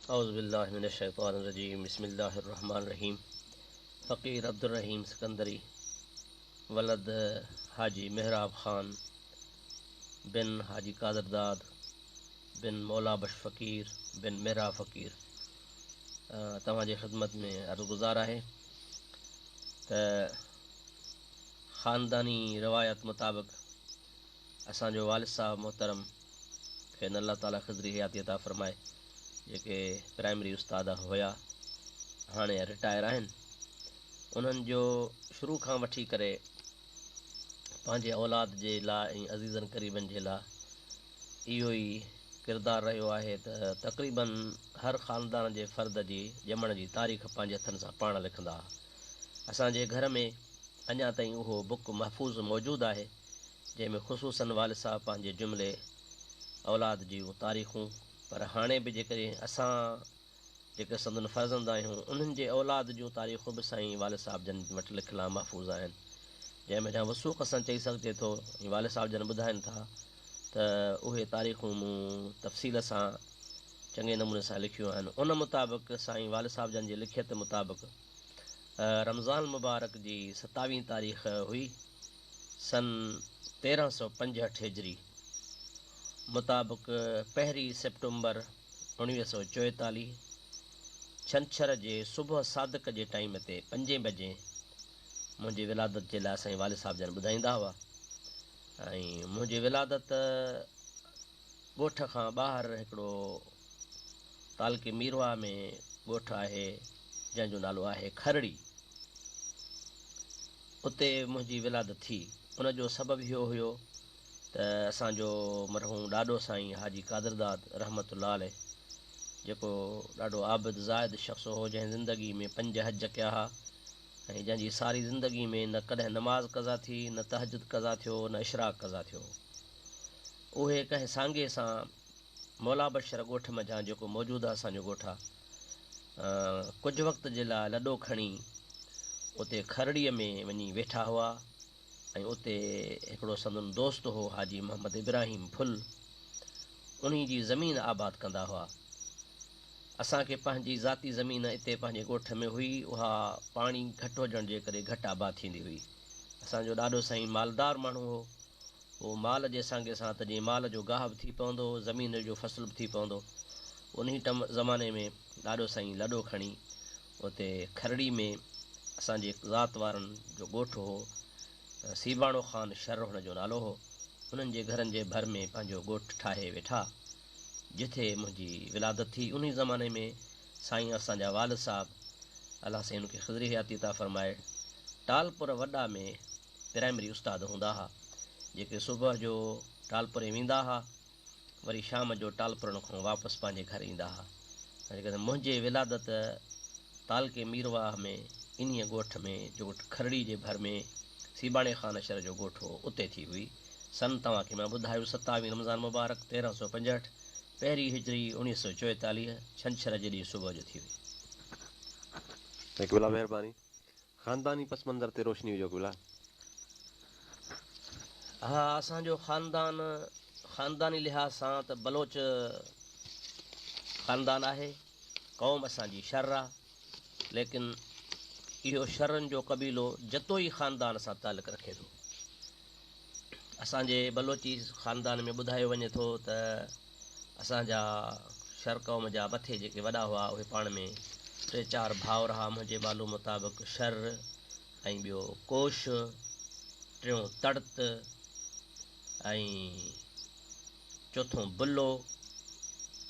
औज़ुबिल्लाहि मिनश्शैतानिर्रजीम बिस्मिल्लाहिर्रहमानिर्रहीम। फ़कीर अब्दुर्रहीम सिकंदरी वलद हाजी मेहराब ख़ान बिन हाजी कादरदाद बिन मौला बश फ़कीर बिन मेहराब फ़कीर तव्हांजी ख़िदमत में अर्ज़गुज़ार आहे त ख़ानदानी रवायत मुताबिक़ असांजो वालिद साहब मोहतरम खेनि अल्लाह ताला ख़िज़री हयाती अता फ़रमाए, जेके प्राइमरी उस्ताद हुया, हाणे रिटायर आहिनि। उन्हनि जो शुरू खां वठी करे पंहिंजे औलाद जे लाइ ऐं अज़ीज़नि क़रीबनि जे लाइ इहो ई किरदारु रहियो आहे त तक़रीबन हर ख़ानदान जे फ़र्द जी ॼमण जी तारीख़ पंहिंजे हथनि सां पाण लिखंदा हुआ। असांजे घर में अञा ताईं उहो बुक महफ़ूज़ मौजूदु आहे, जंहिंमें ख़ुसूसन वालिद साहब पंहिंजे जुमिले औलाद जी उहे तारीख़ूं, पर हाणे बि जेकॾहिं असां जेके संदन फ़र्ज़ंद आहियूं उन्हनि जे औलाद जूं तारीख़ूं बि साईं वालिद साहब जन वटि लिखियलु महफ़ूज़ आहिनि, जंहिंमें जां वसूख़ सां चई सघिजे थो। वालिद साहब जन ॿुधाइनि था त उहे तारीख़ूं मूं तफ़सील सां चङे नमूने सां लिखियूं आहिनि। उन मुताबिक़ साईं वालिद साहब जन जी लिखियत मुताबिक़ रमज़ान मुबारक जी 27 तारीख़ हुई सन 1365 हिजरी मुताबिक़ 1 सेप्टेम्बर 1944 छंछर जे सुबुह सादिक जे टाइम ते 5 बजे मुंहिंजी विलादत जे लाइ साईं वालिद साहब जन ॿुधाईंदा हुआ। ऐं मुंहिंजी विलादत ॻोठ खां ॿाहिरि हिकिड़ो तालके मीरवा में ॻोठ आहे जंहिंजो नालो आहे खरड़ी, उते मुंहिंजी विलादत थी। उनजो सबबु इहो हुयो त असांजो मरहूम ॾाढो साईं हाजी कादरदाद रहमतुल्लाह अलैह, जेको ॾाढो आबिद ज़ाहिद शख़्स हो, जंहिं ज़िंदगी में 5 हज कया हुआ ऐं जंहिंजी सारी ज़िंदगी में न कॾहिं नमाज़ क़ज़ा थी, न तहजुद क़ज़ा थियो, न इशराक क़ज़ा थियो। उहे कंहिं सांगे सां मौला बशर ॻोठ मझां जेको मौजूदु आहे असांजो ॻोठ आहे, कुझु वक़्त जे लाइ लॾो खणी उते खरड़ीअ में वञी वेठा हुआ ऐं उते हिकिड़ो संदन दोस्त हो हाजी मोहम्मद इब्राहिम फुल, उन्ही जी ज़मीन आबाद कंदा हुआ। असांखे पंहिंजी ज़ाती ज़मीन हिते पंहिंजे ॻोठ में हुई, उहा पाणी घटि हुजण जे करे घटि आबाद थींदी हुई। असांजो ॾाढो साईं मालदार माण्हू हो, उहो माल जे सांगे सां त जीअं माल जो गाह बि थी पवंदो, ज़मीन जो फसल बि थी पवंदो। उन ज़माने में ॾाढो साईं लॾो खणी उते खरड़ी में असांजे ज़ात वारनि जो ॻोठ हो, सीबाणो ख़ान शर हुनजो नालो हो, उन्हनि जे घरनि जे भर में पंहिंजो ॻोठ ठाहे वेठा, जिथे मुंहिंजी विलादत थी। उन ज़माने में साईं असांजा वालिद साहब अलाह साईं उनखे ख़िज़री हयाती अता फ़रमाए टालपुर वॾा में प्राइमरी उस्ताद हूंदा हुआ, जेके सुबुह जो टालपुरे वेंदा हुआ, वरी शाम जो टालपुरनि खां वापसि पंहिंजे घर ईंदा हुआ। अॼुकल्ह मुंहिंजी विलादत तालके मीरवा में इन्हीअ ॻोठ में जो खरड़ी जे भर में सीबाणे ख़ान शर जो ॻोठ हो, उते थी हुई। सन तव्हांखे मां ॿुधायो 27 रमज़ान मुबारक 1365 1 हिजरी 1944 छंछर जे ॾींहुं सुबुह जो थी हुई। क़िबला महिरबानी। ख़ानदानी पस मंज़र ते रोशनी हुजो क़िबला। हा, असांजो ख़ानदानी लिहाज़ सां त बलोच ख़ानदान आहे, क़ौम असांजी शर आहे, लेकिन इहो शरनि जो क़बीलो जतोई ख़ानदान सां तालुक़ु रखे थो। असांजे बलोची ख़ानदान में ॿुधायो वञे थो त असांजा शर क़ौम जा मथे जेके वॾा हुआ उहे पाण में 3-4 भाउर हुआ मुंहिंजे मालूम मुताबिक़, शर ऐं ॿियो कोश, टियों तड़त ऐं चोथों बुल्लो,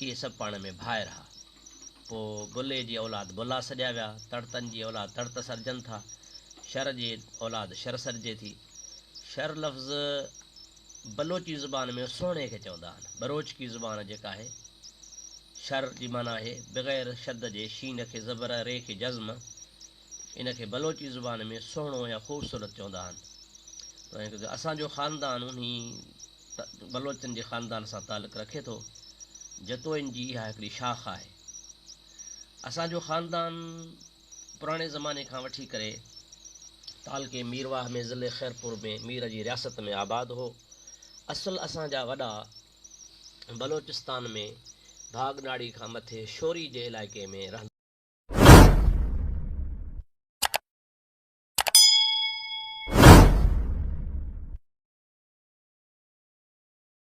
इहे सभु पाण में भाइर हुआ। पोइ बुल्ले जी औलाद बुल्ला सॼा विया, तड़तनि जी औलाद तड़त सरजनि था, शर जी औलाद शर सरजे थी। शर लफ़्ज़ बलोची ज़ुबान में सोणे खे चवंदा आहिनि। बरोच की ज़ुबान जेका आहे, शर जी माना आहे बग़ैर शद जे, शीन खे ज़बर, रे खे जज़्म, इनखे बलोची ज़ुबान में सुहिणो या ख़ूबसूरत चवंदा आहिनि। असांजो ख़ानदान उन बलोचनि जे ख़ानदान सां तालुक़ु रखे थो, जतोइन जी इहा हिकिड़ी शाख आहे। असांजो ख़ानदान पुराणे ज़माने खां वठी करे तालके मीरवाह में ज़िले ख़ैरपुर में मीर जी रियासत में आबाद हो। असुल असांजा वॾा बलोचिस्तान में भागनाड़ी खां मथे शोरी जे इलाइक़े में रहंदा